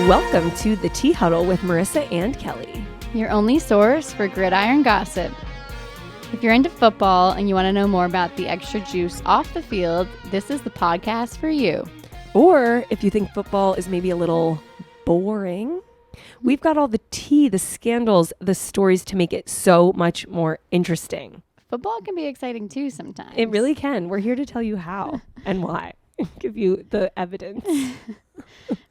Welcome to the Tea Huddle with Marisa and Kelly. Your only source for gridiron gossip. If you're into football and you want to know more about the extra juice off the field, this is the podcast for you. Or if you think football is maybe a little boring, we've got all the tea, the scandals, the stories to make it so much more interesting. Football can be exciting too sometimes. It really can. We're here to tell you how and why. Give you the evidence.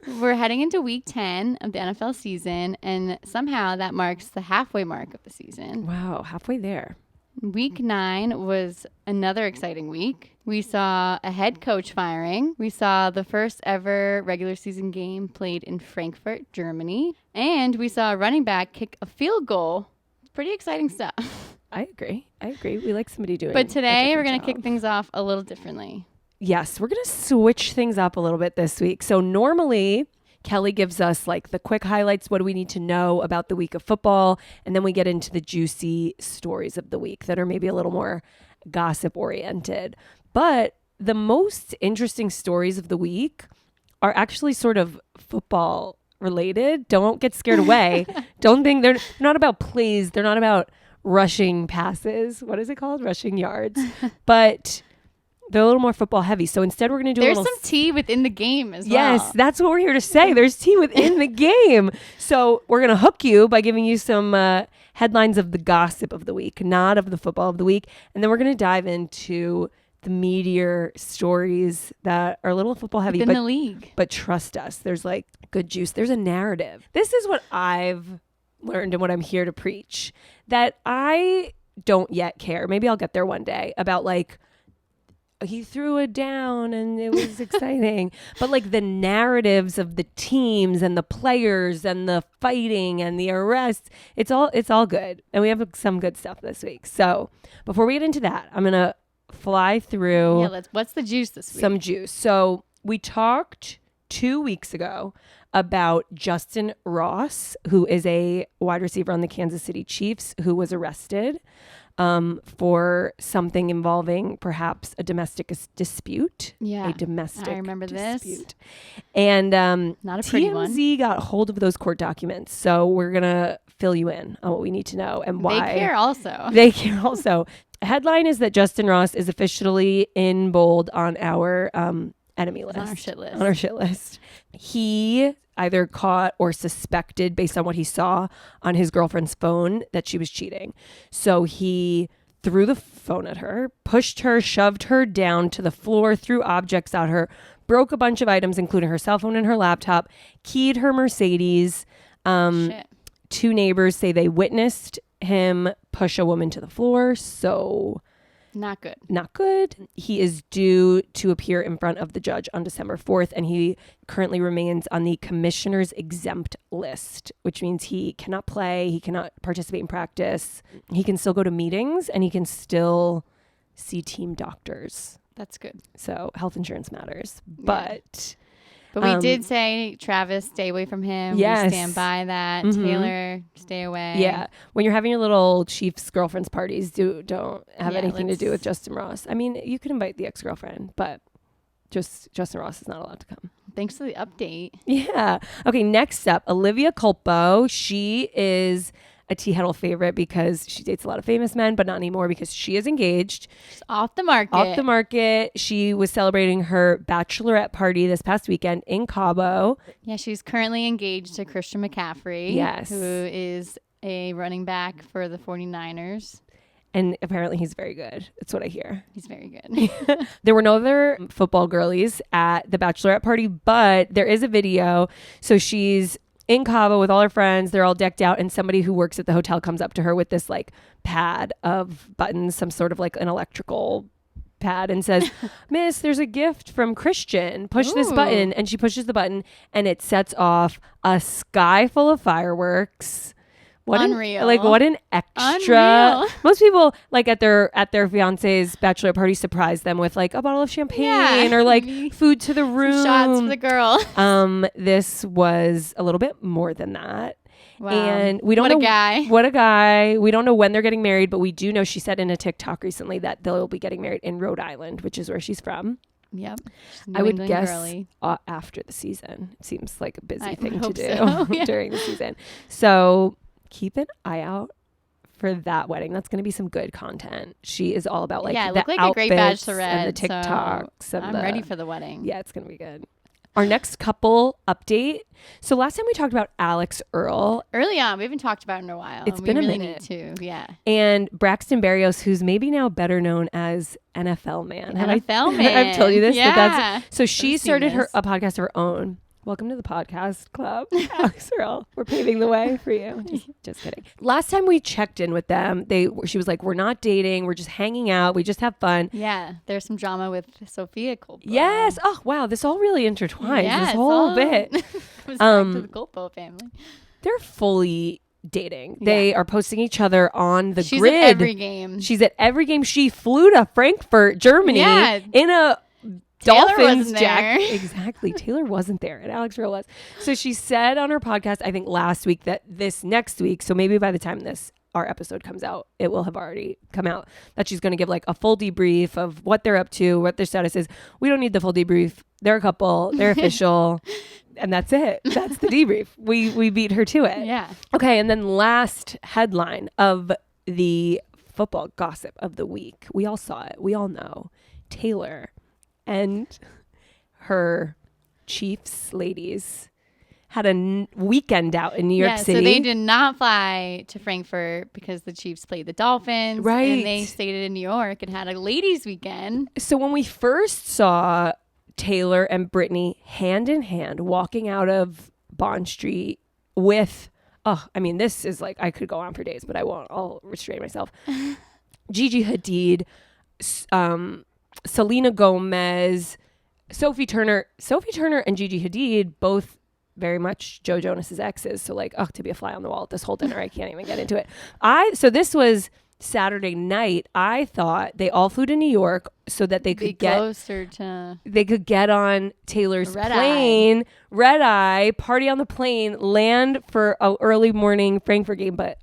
We're heading into week 10 of the NFL season, and somehow that marks the halfway mark of the season. Wow, halfway there. Week 9 was another exciting week. We saw a head coach firing. We saw the first ever regular season game played in Frankfurt, Germany. And we saw a running back kick a field goal. Pretty exciting stuff. I agree. We like somebody doing it. But today we're going to kick things off a little differently. Yes, we're going to switch things up a little bit this week. So normally Kelly gives us like the quick highlights. What do we need to know about the week of football? And then we get into the juicy stories of the week that are maybe a little more gossip oriented. But the most interesting stories of the week are actually sort of football related. Don't get scared away. Don't think they're not about plays. They're not about rushing passes. What is it called? Rushing yards. But they're a little more football heavy. So instead we're going to do There's some tea within the game as well. Yes, that's what we're here to say. There's tea within the game. So we're going to hook you by giving you some headlines of the gossip of the week, not of the football of the week. And then we're going to dive into the meatier stories that are a little football heavy. Within the league. But trust us, there's like good juice. There's a narrative. This is what I've learned and what I'm here to preach, that I don't yet care. Maybe I'll get there one day about like, he threw it down and it was exciting. But like the narratives of the teams and the players and the fighting and the arrests, it's all good. And we have some good stuff this week. So before we get into that, I'm going to fly through. Yeah, what's the juice this week? Some juice. So we talked 2 weeks ago about Justin Ross, who is a wide receiver on the Kansas City Chiefs, who was arrested for something involving perhaps a domestic dispute. Yeah, a domestic I remember dispute. this. And not a pretty one. TMZ got hold of those court documents, so we're gonna fill you in on what we need to know and why. They care also. They care also. Headline is that Justin Ross is officially in bold on our enemy list. On our shit list. On our shit list. He either caught or suspected, based on what he saw on his girlfriend's phone, that she was cheating. So he threw the phone at her, pushed her, shoved her down to the floor, threw objects at her, broke a bunch of items, including her cell phone and her laptop, keyed her Mercedes. Two neighbors say they witnessed him push a woman to the floor. So not good. Not good. He is due to appear in front of the judge on December 4th, and he currently remains on the commissioner's exempt list, which means he cannot play, he cannot participate in practice, he can still go to meetings, and he can still see team doctors. That's good. So health insurance matters. Yeah. But we did say, Travis, stay away from him. Yes. We stand by that. Mm-hmm. Taylor, stay away. Yeah. When you're having your little Chiefs girlfriends parties, don't have anything to do with Justin Ross. I mean, you can invite the ex-girlfriend, but just Justin Ross is not allowed to come. Thanks for the update. Yeah. Okay, next up, Olivia Culpo. She is a Tea Huddle favorite because she dates a lot of famous men, but not anymore because she is engaged. She's off the market. She was celebrating her bachelorette party this past weekend in Cabo. Yeah, she's currently engaged to Christian McCaffrey. Yes. Who is a running back for the 49ers. And apparently he's very good. That's what I hear. He's very good. There were no other football girlies at the bachelorette party, but there is a video. So she's in Cabo with all her friends. They're all decked out, and somebody who works at the hotel comes up to her with this like pad of buttons, some sort of like an electrical pad, and says, "Miss, there's a gift from Christian. Push this button." And she pushes the button, and it sets off a sky full of fireworks. Unreal. What an extra. Unreal. Most people like at their fiance's bachelorette party surprise them with like a bottle of champagne or like food to the room. Shots for the girl. This was a little bit more than that. Wow. And we don't know. What a guy. We don't know when they're getting married, but we do know she said in a TikTok recently that they'll be getting married in Rhode Island, which is where she's from. Yep. I would England guess girly. After the season. It seems like a busy I thing would to hope do so, yeah. during the season. So keep an eye out for that wedding. That's going to be some good content. She is all about like it the looked like outfits a great bachelorette and the so TikToks. And I'm ready for the wedding. Yeah, it's going to be good. Our next couple update. So last time we talked about Alex Earl. Early on, we haven't talked about it in a while. It's We been a really minute. need to. Yeah. And Braxton Berrios, who's maybe now better known as NFL Man. NFL Man. I've told you this. Yeah. So she I've seen started this. a podcast of her own. Welcome to the podcast club, Alex Earl. We're paving the way for you. Just kidding. Last time we checked in with them, she was like, "We're not dating. We're just hanging out. We just have fun." Yeah. There's some drama with Sophia Coppola. Yes. Oh wow, this all really intertwines. Yeah, this it's whole all- bit. It was back to the Coppola family. They're fully dating. They are posting each other on the She's grid. at every game. She's at every game. She flew to Frankfurt, Germany, Yeah. in a Taylor Dolphins wasn't jacket. there. Exactly. Taylor wasn't there, and Alex Earl was. So she said on her podcast, I think last week, that this next week, so maybe by the time our episode comes out, it will have already come out, that she's going to give like a full debrief of what they're up to, what their status is. We don't need the full debrief. They're a couple. They're official. And that's it. That's the debrief. We beat her to it. Yeah. Okay. And then last headline of the football gossip of the week. We all saw it. We all know. Taylor and her Chiefs ladies had a weekend out in New York City. So they did not fly to Frankfurt because the Chiefs played the Dolphins. Right. And they stayed in New York and had a ladies' weekend. So when we first saw Taylor and Brittany hand in hand walking out of Bond Street with, this is like, I could go on for days, but I won't. I'll restrain myself. Gigi Hadid, Selena Gomez, Sophie Turner and Gigi Hadid, both very much Joe Jonas's exes. So like, to be a fly on the wall at this whole dinner, I can't even get into it. So this was Saturday night. I thought they all flew to New York so that they could get closer to. They could get on Taylor's plane, red eye, party on the plane, land for an early morning Frankfurt game. But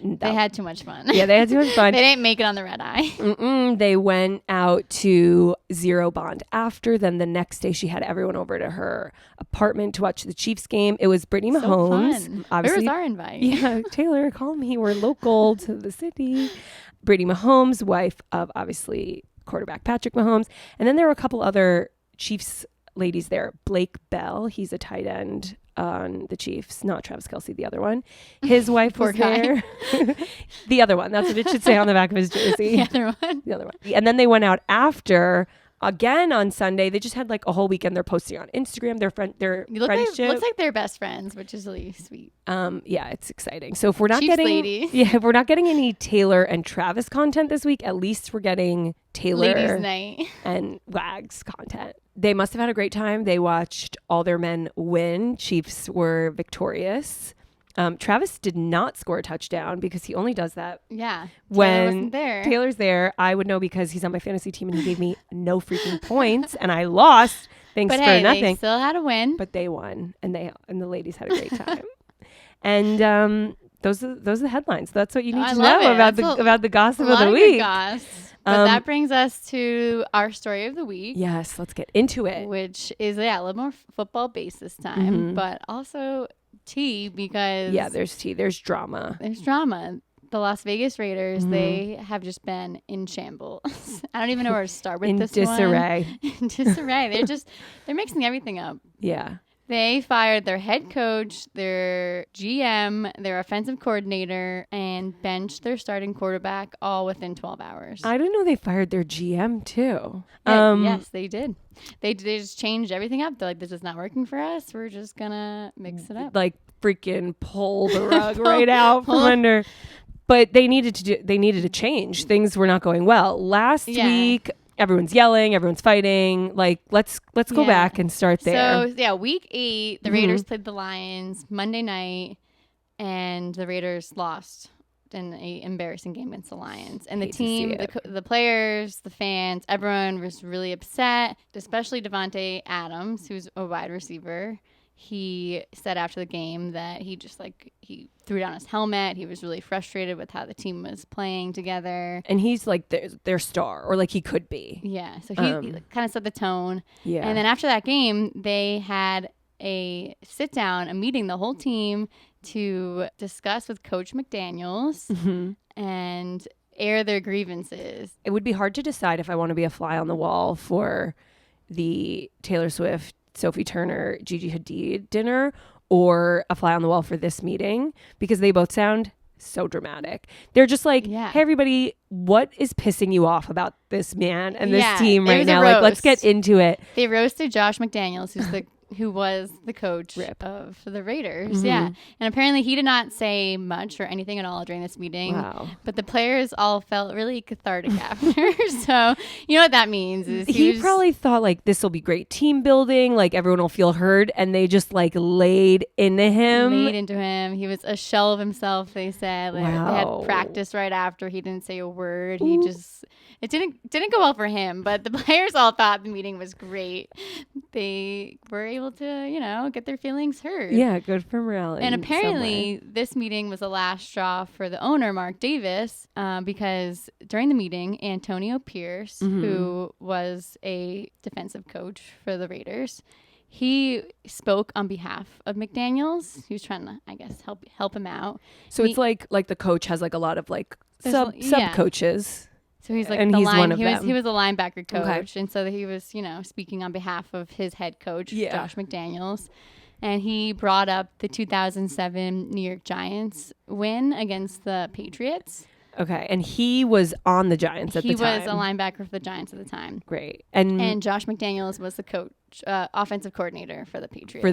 they had too much fun. Yeah, they had too much fun. They didn't make it on the red eye. They went out to Zero Bond after. Then the next day, she had everyone over to her apartment to watch the Chiefs game. It was Brittany Mahomes. Fun. Obviously, Where was our invite? Yeah, Taylor, call me. We're local to the city. Brittany Mahomes, wife of obviously quarterback Patrick Mahomes. And then there were a couple other Chiefs ladies there. Blake Bell, he's a tight end on the Chiefs, not Travis Kelce, the other one. His wife was there. The other one. That's what it should say on the back of his jersey. The other one. The other one. And then they went out after again on Sunday. They just had like a whole weekend. They're posting on Instagram their friendship. Looks like they're best friends, which is really sweet. Yeah, it's exciting. So if we're not Chiefs getting lady. if we're not getting any Taylor and Travis content this week, at least we're getting Taylor Ladies' night and Wags content. They must have had a great time. They watched all their men win. Chiefs were victorious. Travis did not score a touchdown because he only does that. Yeah. When there. Taylor's there, I would know because he's on my fantasy team and he gave me no freaking points and I lost thanks But for hey, nothing. they still had a win. But they won and the ladies had a great time. And those are the headlines. That's what you need to know about the gossip of the week. But that brings us to our story of the week. Yes, let's get into it. Which is a little more football based this time, but also tea because there's tea. There's drama. There's drama. The Las Vegas Raiders, they have just been in shambles. I don't even know where to start with this disarray. one. In disarray. They're mixing everything up. Yeah. They fired their head coach, their GM, their offensive coordinator, and benched their starting quarterback all within 12 hours. I didn't know they fired their GM too. Yes, they did. They just changed everything up. They're like, this is not working for us. We're just going to mix it up. Like freaking pull the rug right out from under. But they needed to change. Things were not going well. Last week, everyone's yelling, everyone's fighting. Like, let's go back and start there. So, week 8, the Raiders played the Lions Monday night, and the Raiders lost in an embarrassing game against the Lions. And the team, the players, the fans, everyone was really upset, especially Devontae Adams, who's a wide receiver. he said after the game that he just he threw down his helmet. He was really frustrated with how the team was playing together. And he's like their star, or like he could be. Yeah. So he kind of set the tone. Yeah. And then after that game, they had a sit down, a meeting, the whole team, to discuss with Coach McDaniels and air their grievances. It would be hard to decide if I want to be a fly on the wall for the Taylor Swift, Sophie Turner, Gigi Hadid dinner, or a fly on the wall for this meeting, because they both sound so dramatic. They're just like, hey, everybody, what is pissing you off about this man and this team right now? Like, let's get into it. They roasted Josh McDaniels, who was the coach of the Raiders. Yeah. And apparently he did not say much or anything at all during this meeting. Wow. But the players all felt really cathartic after. So you know what that means is he probably thought like, this will be great team building. Like everyone will feel heard. And they just like laid into him. He was a shell of himself, they said. Like, they had practice right after. He didn't say a word. He just... It didn't go well for him, but the players all thought the meeting was great. They were able to, get their feelings heard. Yeah, good for morale. And apparently this meeting was the last straw for the owner, Mark Davis, because during the meeting, Antonio Pierce, who was a defensive coach for the Raiders, he spoke on behalf of McDaniels. He was trying to, I guess, help him out. So it's like the coach has like a lot of like sub coaches. So he's like, and he's one of them. He was a linebacker coach, and so he was, speaking on behalf of his head coach, Josh McDaniels, and he brought up the 2007 New York Giants win against the Patriots. Okay, and he was on the Giants at the time. He was a linebacker for the Giants at the time. Great, and Josh McDaniels was the coach, offensive coordinator for the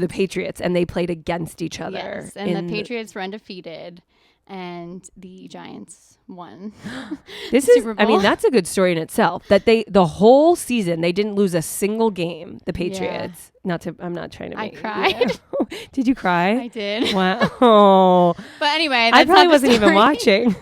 Patriots. And they played against each other. Yes, and the Patriots were undefeated. And the Giants won. Super Bowl. I mean, that's a good story in itself. That the whole season, they didn't lose a single game, the Patriots. Yeah. I'm not trying to make... I cried. Did you cry? I did. Wow. But anyway, I probably wasn't even watching.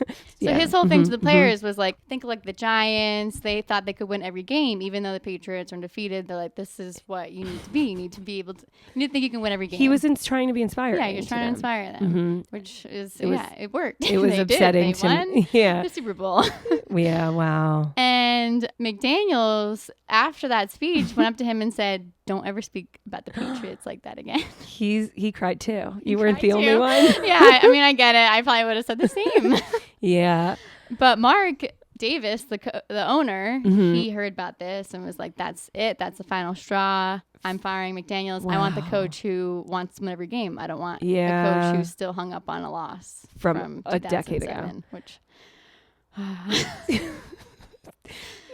So his whole thing to the players was like, think like the Giants. They thought they could win every game, even though the Patriots are undefeated. They're like, this is what you need to be. You need to be able to... You need to think you can win every game. He was trying to be inspiring. Yeah, he was trying to inspire them, which is... It worked. It was upsetting to me. Yeah. The Super Bowl. Yeah, wow. And McDaniels, after that speech, went up to him and said, don't ever speak about the Patriots like that again. He cried too. You weren't the only one. Yeah, I mean, I get it. I probably would have said the same. Yeah. But Mark Davis, the owner, he heard about this and was like, that's it. That's the final straw. I'm firing McDaniels. Wow. I want the coach who wants to win every game. I don't want a coach who's still hung up on a loss from a decade ago. Which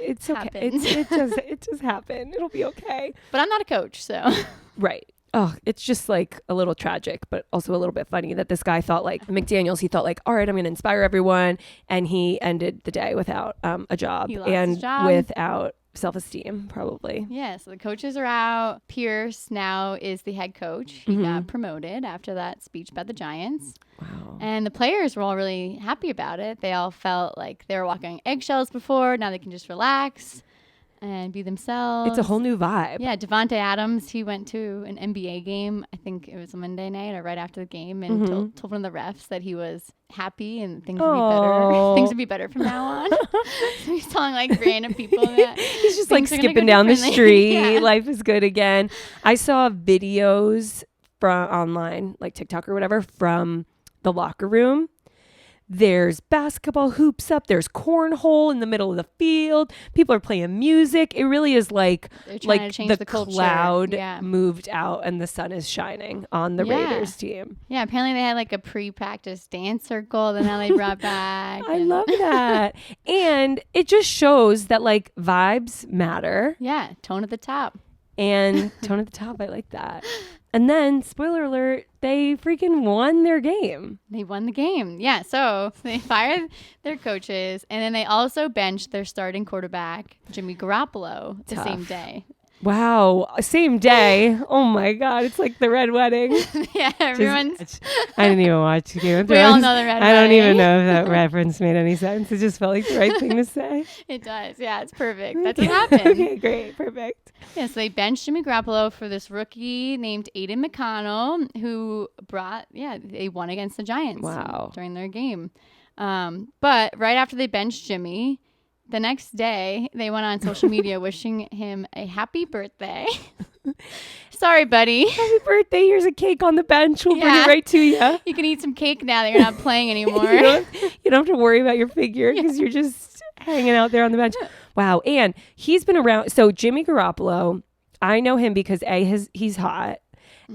it's okay. It just happened. It'll be okay. But I'm not a coach, so right. Oh, it's just like a little tragic, but also a little bit funny that this guy thought like McDaniels. He thought like, all right, I'm going to inspire everyone, and he ended the day without a job his job. Without self-esteem, probably. Yeah. So the coaches are out. Pierce now is the head coach. He got promoted after that speech about the Giants. Wow. And the players were all really happy about it. They all felt like they were walking on eggshells before. Now they can just relax and be themselves. It's a whole new vibe. Yeah, Devontae Adams, he went to an NBA game. I think it was a Monday night or right after the game, and told one of the refs that he was happy and things would be better. Things would be better from now on. So he's telling like random people that he's just like skipping down the street. Yeah. Life is good again. I saw videos from online, like TikTok or whatever, from the locker room. There's basketball hoops up. There's cornhole in the middle of the field. People are playing music. It really is like the cloud moved out and the sun is shining on the Raiders team. Yeah, apparently they had like a pre-practice dance circle that now they brought back. I love that. And it just shows that like vibes matter. Yeah, tone at the top. And tone at the top, I like that. And then, spoiler alert, they freaking won their game. They won the game. Yeah, so they fired their coaches, and then they also benched their starting quarterback, Jimmy Garoppolo, the same day. Wow. Same day. Oh my God. It's like the Red Wedding. Yeah, everyone's. I didn't even watch Game of We Thrones. all know the Red I don't Wedding. even know if that reference made any sense. It just felt like the right thing to say. It does. Yeah, it's perfect. That's what happened. Okay, great. Perfect. Yeah, so they benched Jimmy Garoppolo for this rookie named Aiden McConnell, who they won against the Giants. Wow. During their game. But right after they benched Jimmy, the next day they went on social media wishing him a happy birthday. Sorry, buddy. Happy birthday. Here's a cake on the bench. We'll bring it right to you. You can eat some cake now that you're not playing anymore. You don't have to worry about your figure because you're just hanging out there on the bench. Wow. And he's been around. So Jimmy Garoppolo, I know him because he's hot.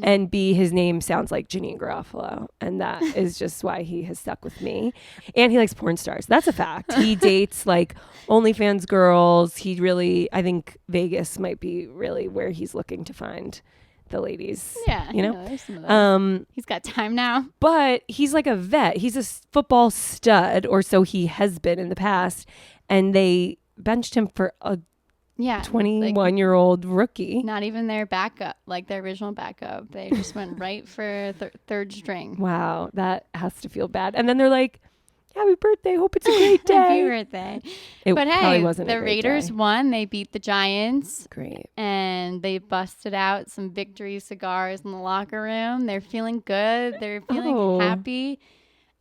And B, his name sounds like Janine Garofalo. And that is just why he has stuck with me. And he likes porn stars. That's a fact. He dates like OnlyFans girls. He really, I think Vegas might be really where he's looking to find the ladies. Yeah. You know? There's some of those. He's got time now. But he's like a vet. He's a football stud, or so he has been in the past. And they benched him for a 21-year-old rookie. Not even their backup, like their original backup. They just went right for third string. Wow, that has to feel bad. And then they're like, happy birthday, hope it's a great day. Happy birthday. But hey, wasn't the Raiders won. They beat the Giants. Great. And they busted out some victory cigars in the locker room. They're feeling good. They're feeling happy.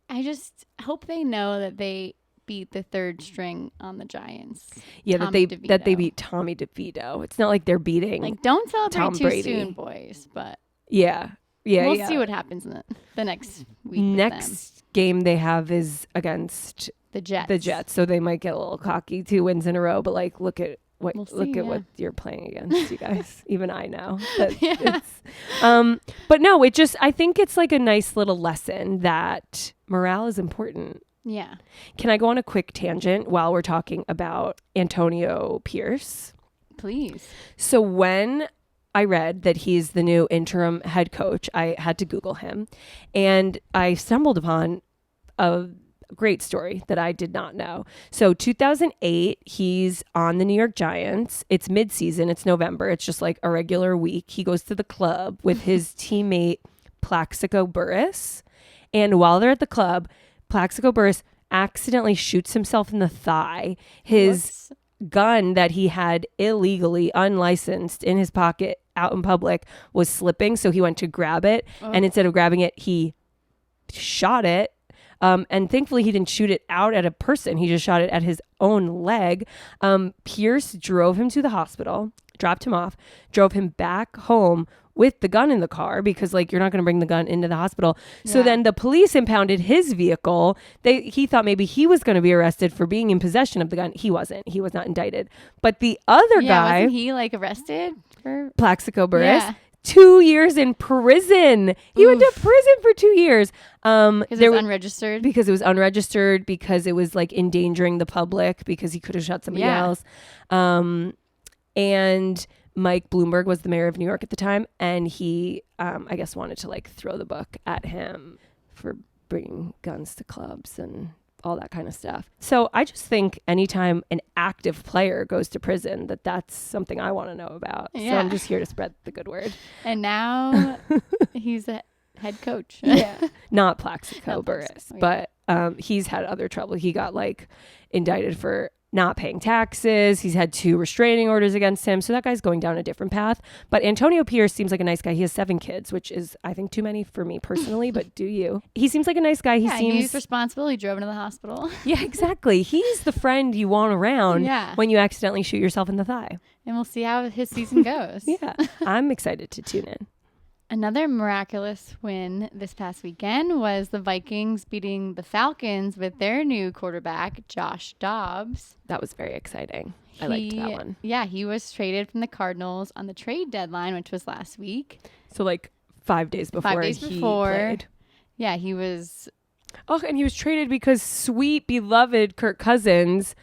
I just hope they know that they beat the third string on the Giants. Yeah, that they beat Tommy DeVito. It's not like they're beating don't celebrate Tom too Brady. soon, boys. But we'll see what happens in the next week. Next game they have is against the Jets. So they might get a little cocky, 2 wins in a row. But like, look at what what you're playing against, you guys. Even I know. But no, I think it's like a nice little lesson that morale is important. Yeah. Can I go on a quick tangent while we're talking about Antonio Pierce? Please. So when I read that he's the new interim head coach, I had to Google him, and I stumbled upon a great story that I did not know. So 2008, he's on the New York Giants. It's midseason. It's November. It's just like a regular week. He goes to the club with his teammate Plaxico Burress. And while they're at the club, Plaxico Burress accidentally shoots himself in the thigh. His gun that he had illegally, unlicensed, in his pocket out in public was slipping. So he went to grab it. And instead of grabbing it, he shot it. And thankfully, he didn't shoot it out at a person. He just shot it at his own leg. Pierce drove him to the hospital, dropped him off, drove him back home with the gun in the car because you're not going to bring the gun into the hospital. So then the police impounded his vehicle. He thought maybe he was going to be arrested for being in possession of the gun. He wasn't. He was not indicted. But the other guy, wasn't he arrested for Plaxico Burress? 2 years in prison. He went to prison for 2 years. Because it was unregistered? Because it was unregistered, because it was endangering the public, because he could have shot somebody else. And Mike Bloomberg was the mayor of New York at the time. And he, I guess, wanted to throw the book at him for bringing guns to clubs and all that kind of stuff. So I just think anytime an active player goes to prison, that's something I want to know about. Yeah. So I'm just here to spread the good word. And now he's a head coach. Not Plaxico Burress, but he's had other trouble. He got indicted for not paying taxes. He's had 2 restraining orders against him. So that guy's going down a different path. But Antonio Pierce seems like a nice guy. He has 7 kids, which is, I think, too many for me personally, but do you? He seems like a nice guy. He's responsible. He drove him to the hospital. Yeah, exactly. He's the friend you want around when you accidentally shoot yourself in the thigh. And we'll see how his season goes. I'm excited to tune in. Another miraculous win this past weekend was the Vikings beating the Falcons with their new quarterback, Josh Dobbs. That was very exciting. I liked that one. Yeah, he was traded from the Cardinals on the trade deadline, which was last week. So 5 days before he played. Yeah, he was. Oh, and he was traded because sweet, beloved Kirk Cousins,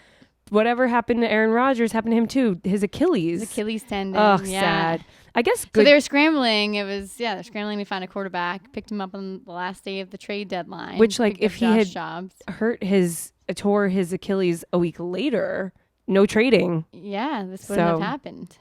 whatever happened to Aaron Rodgers happened to him too. His Achilles tendon. Oh, sad. I guess good. So they were scrambling. They're scrambling to find a quarterback. Picked him up on the last day of the trade deadline. Which, if he had tore his Achilles a week later, no trading. Yeah, this wouldn't have happened.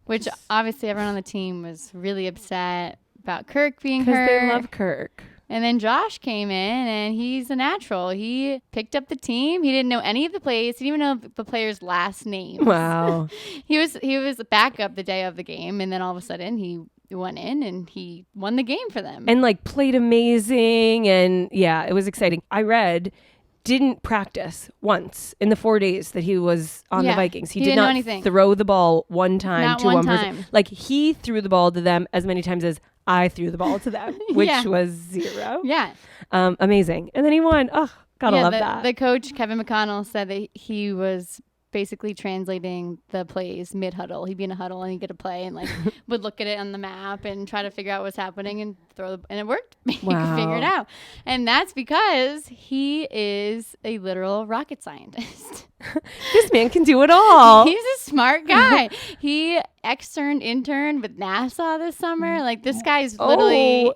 which obviously everyone on the team was really upset about Kirk being Because hurt. they love Kirk. And then Josh came in, and he's a natural. He picked up the team. He didn't know any of the plays. He didn't even know the players' last names. Wow. He was a backup the day of the game, and then all of a sudden he went in and he won the game for them. And like played amazing. And yeah, it was exciting. I read didn't practice once in the 4 days that he was on the Vikings. He did didn't know not anything. throw the ball one time Not to one one time. person. Like he threw the ball to them as many times as I threw the ball to them, which was 0. Yeah. Amazing. And then he won. Oh, gotta love that. The coach, Kevin McConnell, said that he was basically translating the plays mid-huddle. He'd be in a huddle and he'd get a play and like would look at it on the map and try to figure out what's happening and and it worked. He could figure it out. And that's because he is a literal rocket scientist. This man can do it all. He's a smart guy. He interned with NASA this summer. Like this guy's literally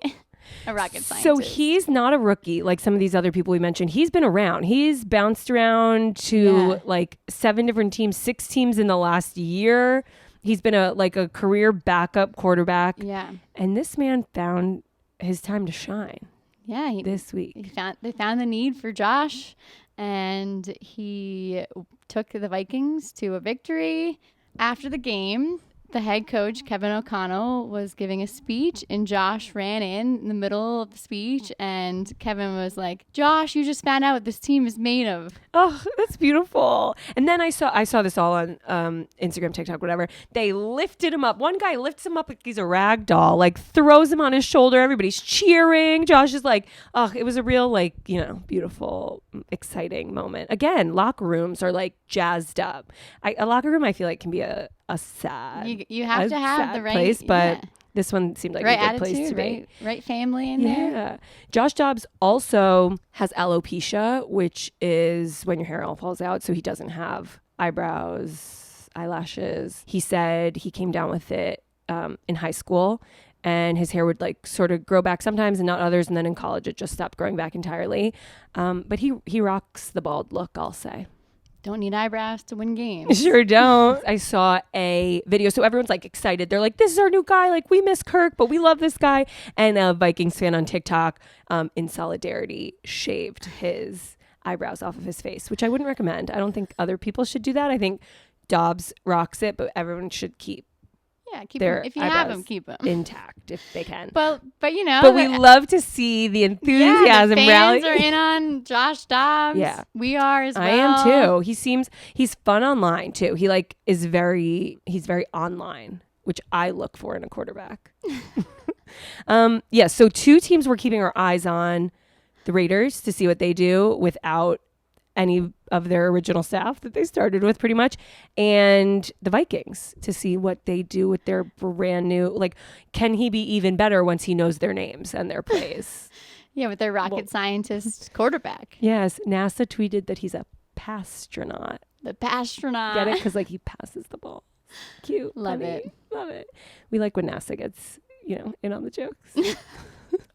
a rocket scientist. So he's not a rookie like some of these other people we mentioned. He's been around. He's bounced around to like 7 different teams, 6 teams in the last year. He's been a career backup quarterback. Yeah. And this man found his time to shine. Yeah, this week. They found the need for Josh, and he took the Vikings to a victory. After the game, the head coach, Kevin O'Connell, was giving a speech, and Josh ran in the middle of the speech, and Kevin was like, Josh, you just found out what this team is made of. Oh, that's beautiful. And then I saw this all on Instagram, TikTok, whatever. They lifted him up. One guy lifts him up like he's a rag doll, like throws him on his shoulder. Everybody's cheering. Josh is like, oh, it was a real beautiful, exciting moment. Again, locker rooms are like jazzed up. A locker room I feel like can be a sad you have to have the right place, but this one seemed like right a good place attitude, to be. Right family in there. Yeah. Josh Dobbs also has alopecia, which is when your hair all falls out. So he doesn't have eyebrows, eyelashes. He said he came down with it in high school, and his hair would like sort of grow back sometimes and not others. And then in college, it just stopped growing back entirely. But he rocks the bald look, I'll say. Don't need eyebrows to win games. Sure don't. I saw a video. So everyone's like excited. They're like, this is our new guy. Like we miss Kirk, but we love this guy. And a Vikings fan on TikTok in solidarity shaved his eyebrows off of his face, which I wouldn't recommend. I don't think other people should do that. I think Dobbs rocks it, but everyone should keep keep their them. If you have them, keep them intact if they can. But we love to see the enthusiasm the fans rally. are in on Josh Dobbs. Yeah, we are as well. I am too. He's fun online too. He's very online, which I look for in a quarterback. So 2 teams we're keeping our eyes on: the Raiders to see what they do without any of their original staff that they started with pretty much, and the Vikings to see what they do with their brand new, like, can he be even better once he knows their names and their plays? With their rocket scientist quarterback. Yes. NASA tweeted that he's a pastronaut. The pastronaut. Get it? Because he passes the ball. Cute. Love funny. it. Love it. We like when NASA gets, in on the jokes.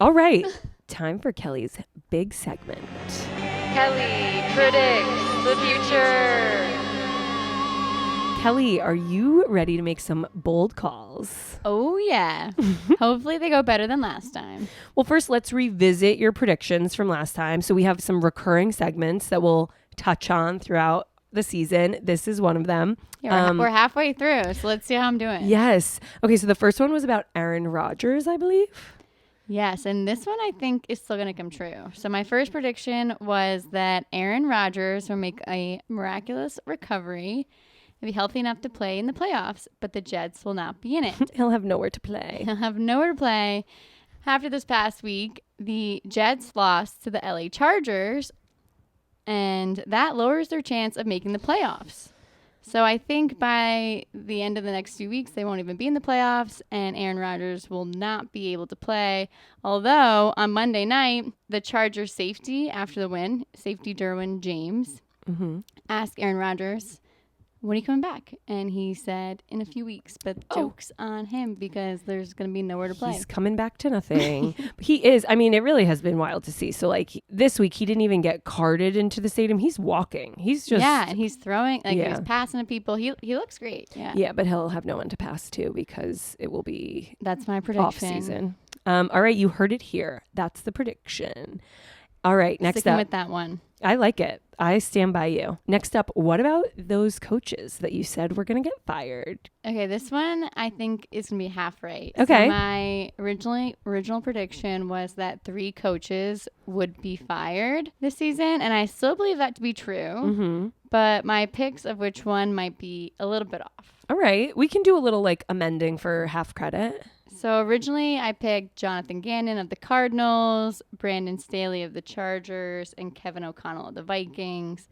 All right. Time for Kelly's big segment. Kelly predicts the future. Kelly, are you ready to make some bold calls? Oh, yeah. Hopefully they go better than last time. Well, first, let's revisit your predictions from last time. So we have some recurring segments that we'll touch on throughout the season. This is one of them. Yeah, we're halfway through, so let's see how I'm doing. Yes. Okay, so the first one was about Aaron Rodgers, I believe. Yes, and this one I think is still going to come true. So my first prediction was that Aaron Rodgers will make a miraculous recovery and be healthy enough to play in the playoffs, but the Jets will not be in it. He'll have nowhere to play. He'll have nowhere to play. After this past week, the Jets lost to the LA Chargers, and that lowers their chance of making the playoffs. So I think by the end of the next 2 weeks, they won't even be in the playoffs, and Aaron Rodgers will not be able to play. Although on Monday night, the Chargers safety after the win, safety Derwin James, asked Aaron Rodgers, when are you coming back? And he said, in a few weeks, but joke's on him because there's going to be nowhere to play. He's coming back to nothing. He is. I mean, it really has been wild to see. So like this week, he didn't even get carted into the stadium. He's walking. He's just. Yeah, and he's throwing, like Yeah. he's passing to people. He looks great. Yeah. Yeah, but he'll have no one to pass to because it will be That's my prediction. off season. All right, you heard it here. That's the prediction. All right, next Sticking up. with that one. I like it. I stand by you. Next up, what about those coaches that you said were going to get fired? Okay, this one I think is going to be half right. Okay. So my original prediction was that 3 coaches would be fired this season, and I still believe that to be true. Mm-hmm. But my picks of which one might be a little bit off. All right. We can do a little like amending for half credit. So originally I picked Jonathan Gannon of the Cardinals, Brandon Staley of the Chargers, and Kevin O'Connell of the Vikings.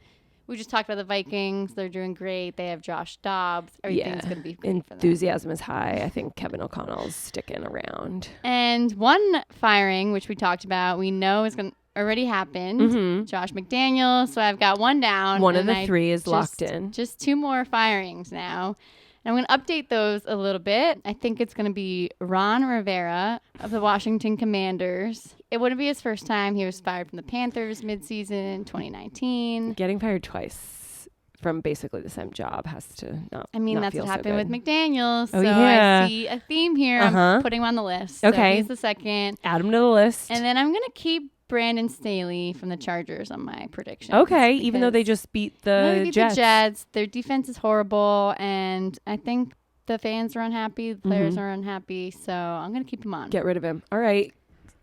We just talked about the Vikings. They're doing great. They have Josh Dobbs. Everything's going to be great for them. Enthusiasm is high. I think Kevin O'Connell's sticking around. And one firing, which we talked about, we know is going to already happened. Mm-hmm. Josh McDaniels. So I've got one down. One of and the 3 is locked in. Just 2 more firings now. And I'm going to update those a little bit. I think it's going to be Ron Rivera of the Washington Commanders. It wouldn't be his first time. He was fired from the Panthers midseason 2019. Getting fired twice from basically the same job has to not. I mean, not that's feel what so happened with good. McDaniels. Oh, So yeah. I see a theme here. Uh-huh. I'm putting him on the list. Okay. So he's the second. Add him to the list. And then I'm going to keep Brandon Staley from the Chargers on my prediction. Okay, even though they just beat they the beat Jets. the Jets. Their defense is horrible, and I think the fans are unhappy. The players are unhappy, so I'm going to keep him on. Get rid of him. All right.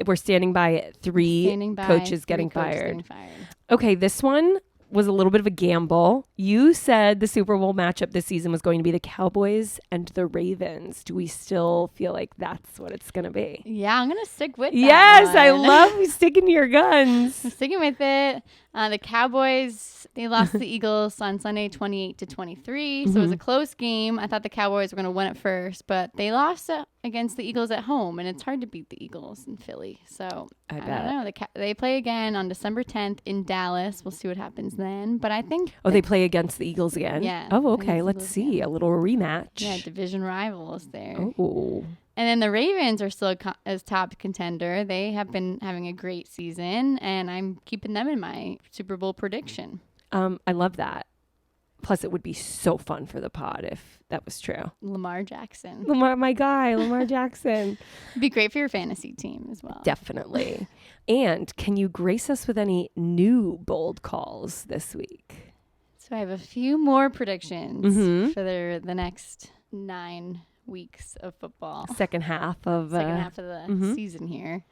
We're standing by it. 3 Standing by coaches 3 getting coaches fired. getting fired. Okay, this one was a little bit of a gamble. You said the Super Bowl matchup this season was going to be the Cowboys and the Ravens. Do we still feel like that's what it's going to be? Yeah, I'm going to stick with that Yes, I one. love sticking to your guns. I'm sticking with it. The Cowboys, they lost to the Eagles on Sunday 28-23. So it was a close game. I thought the Cowboys were going to win it first, but they lost against the Eagles at home, and it's hard to beat the Eagles in Philly. So I bet. don't know. They play again on December 10th in Dallas. We'll see what happens then. But I think Oh, they play against the Eagles again? Yeah, Oh, okay. against the Let's Eagles see. again. A little rematch. yeah, division rivals there. Oh. And then the Ravens are still as top contender. They have been having a great season, and I'm keeping them in my Super Bowl prediction. I love that. Plus, it would be so fun for the pod if that was true. Lamar Jackson. Lamar, my guy, Lamar Jackson. It'd be great for your fantasy team as well. Definitely. And can you grace us with any new bold calls this week? So I have a few more predictions Mhm. for the next 9 weeks of football. Second half of Second half of the season here.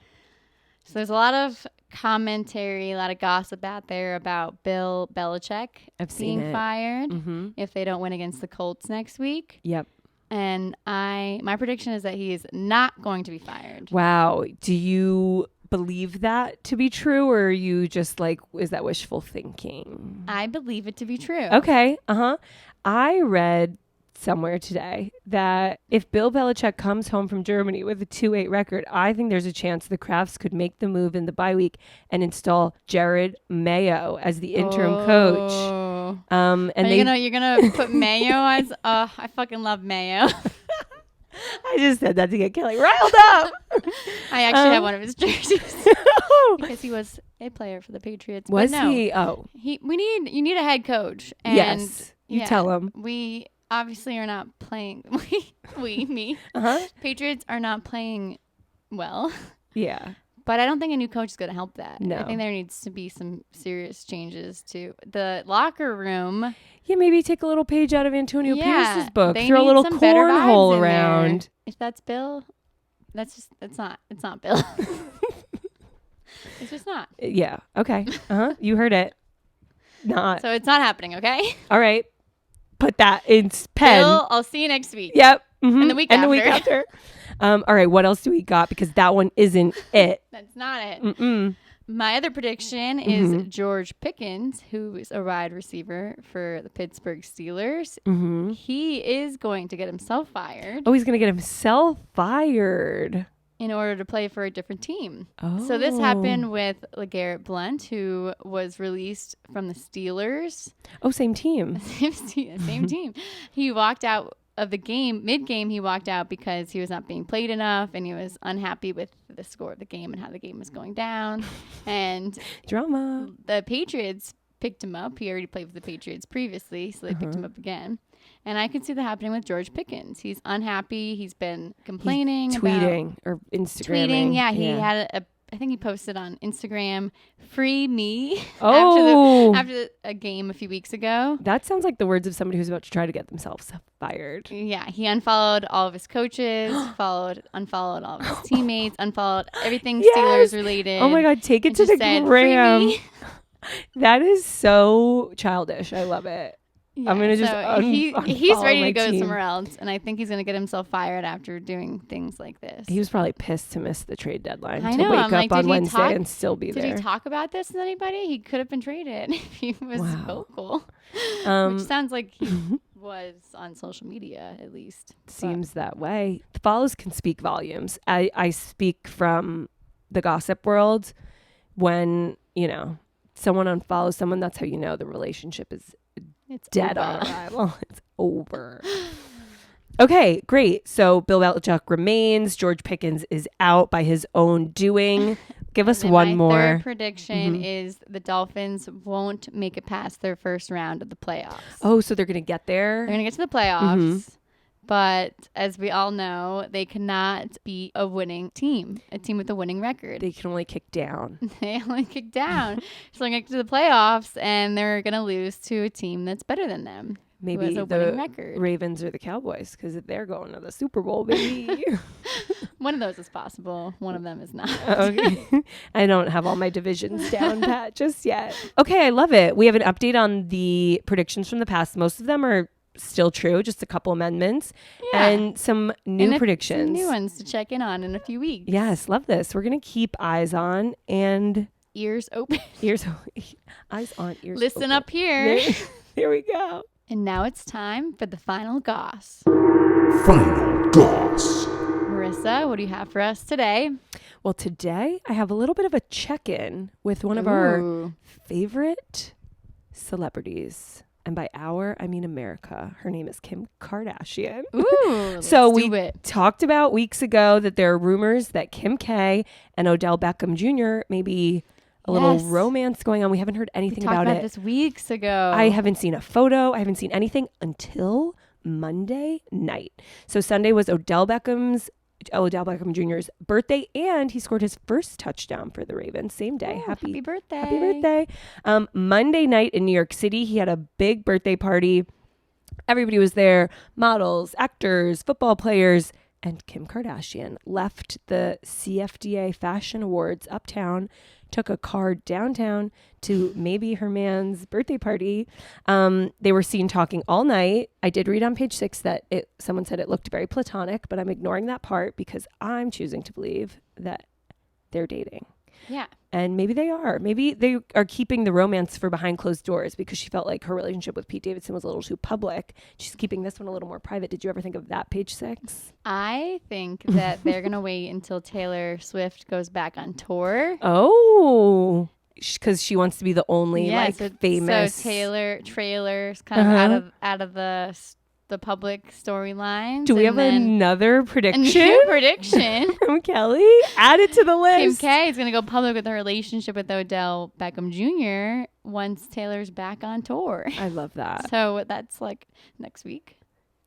So there's a lot of commentary, a lot of gossip out there about Bill Belichick I've seen being it. fired Mm-hmm. if they don't win against the Colts next week. Yep. And my prediction is that he is not going to be fired. Wow. Do you believe that to be true, or are you just like, is that wishful thinking? I believe it to be true. Okay. I read somewhere today that if Bill Belichick comes home from Germany with a 2-8 record, I think there's a chance the Crafts could make the move in the bye week and install Jared Mayo as the interim coach. And You're gonna put Mayo as I fucking love Mayo. I just said that to get Kelly riled up. I actually have one of his jerseys because he was a player for the Patriots. Was but no, he? Oh, you need a head coach. And yes. You tell him. We obviously are not playing. Me. Uh-huh. Patriots are not playing well. Yeah. But I don't think a new coach is going to help that. No. I think there needs to be some serious changes to the locker room. Yeah, maybe take a little page out of Antonio Pierce's book. They Throw a need little some better vibes cornhole in there. around. If that's Bill, it's not Bill. It's just not. Yeah. Okay. You heard it. Not. So it's not happening, okay? All right. Put that in pen. Bill, I'll see you next week. Yep. Mhm. And the week And the week after. after. All right. What else do we got? Because that one isn't it. That's not it. Mm-mm. My other prediction is George Pickens, who is a wide receiver for the Pittsburgh Steelers. Mm-hmm. He is going to get himself fired. Oh, he's going to get himself fired. in order to play for a different team. So this happened with LeGarrette Blount, who was released from the Steelers. Oh, same team. Same team. He walked out of the game. Mid-game, he walked out because he was not being played enough, and he was unhappy with the score of the game and how the game was going down. And Drama. the Patriots picked him up. He already played with the Patriots previously, so they picked him up again. And I could see that happening with George Pickens. He's unhappy. He's been complaining. Tweeting or Instagramming. Tweeting, yeah. He had I think he posted on Instagram, "Free me," after a game a few weeks ago. That sounds like the words of somebody who's about to try to get themselves fired. Yeah, he unfollowed all of his coaches, unfollowed all of his teammates, unfollowed everything Steelers related. Oh my God, take it to the gram. That is so childish. I love it. Yeah, I'm gonna just he's ready to go somewhere else, and I think he's gonna get himself fired after doing things like this. He was probably pissed to miss the trade deadline. I know. To wake up on Wednesday and still be there. Did he talk about this with anybody? He could have been traded if he was vocal, which sounds like he was on social media at least. Seems that way. The follows can speak volumes. I speak from the gossip world. When someone unfollows someone, that's how you know the relationship is. It's dead on arrival. It's over. Okay, great. So Bill Belichick remains. George Pickens is out by his own doing. Give us one more. My third prediction is the Dolphins won't make it past their first round of the playoffs. Oh, so they're going to get there? They're going to get to the playoffs. But as we all know, they cannot beat a winning team, a team with a winning record. They can only kick down. They only kick down. So they're going to get to the playoffs, and they're going to lose to a team that's better than them. Maybe the Ravens or the Cowboys, because they're going to the Super Bowl, baby. One of those is possible. One of them is not. Okay. I don't have all my divisions down pat just yet. Okay, I love it. We have an update on the predictions from the past. Most of them are still true, just a couple amendments and some new predictions. Some new ones to check in on in a few weeks. Yes, love this. We're going to keep eyes on and ears open. Eyes on, ears Listen open. Up here. Here we go. And now it's time for the final goss. Final goss. Marisa, what do you have for us today? Well, today I have a little bit of a check-in with one of our favorite celebrities. And by our, I mean America. Her name is Kim Kardashian. Ooh, so we talked about weeks ago that there are rumors that Kim K and Odell Beckham Jr. may be a little romance going on. We haven't heard anything about it. This weeks ago. I haven't seen a photo. I haven't seen anything until Monday night. So Sunday was Odell Beckham Jr.'s birthday, and he scored his first touchdown for the Ravens same day. Ooh, happy birthday. Happy birthday. Monday night in New York City, he had a big birthday party. Everybody was there, models, actors, football players, and Kim Kardashian left the CFDA Fashion Awards uptown, took a car downtown to maybe her man's birthday party. They were seen talking all night. I did read on page 6 that someone said it looked very platonic, but I'm ignoring that part because I'm choosing to believe that they're dating. Yeah. And maybe they are. Maybe they are keeping the romance for behind closed doors because she felt like her relationship with Pete Davidson was a little too public. She's keeping this one a little more private. Did you ever think of that, page 6? I think that they're going to wait until Taylor Swift goes back on tour. Oh, because she wants to be the only famous. So Trailer's kind of out of the public storylines. Do we have another prediction? A new prediction from Kelly? Add it to the list. Kim K is going to go public with her relationship with Odell Beckham Jr. once Taylor's back on tour. I love that. So that's like next week.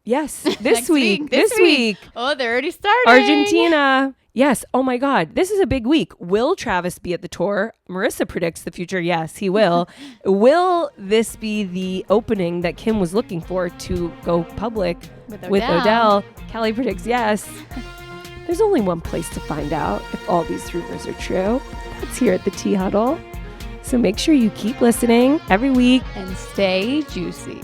Yes, this week. This week. Oh, they're already starting. Argentina. Yes. Oh my God. This is a big week. Will Travis be at the tour? Marisa predicts the future. Yes, he will. Will this be the opening that Kim was looking for to go public with Odell? Kelly predicts yes. There's only one place to find out if all these rumors are true. That's here at the Tea Huddle. So make sure you keep listening every week and stay juicy.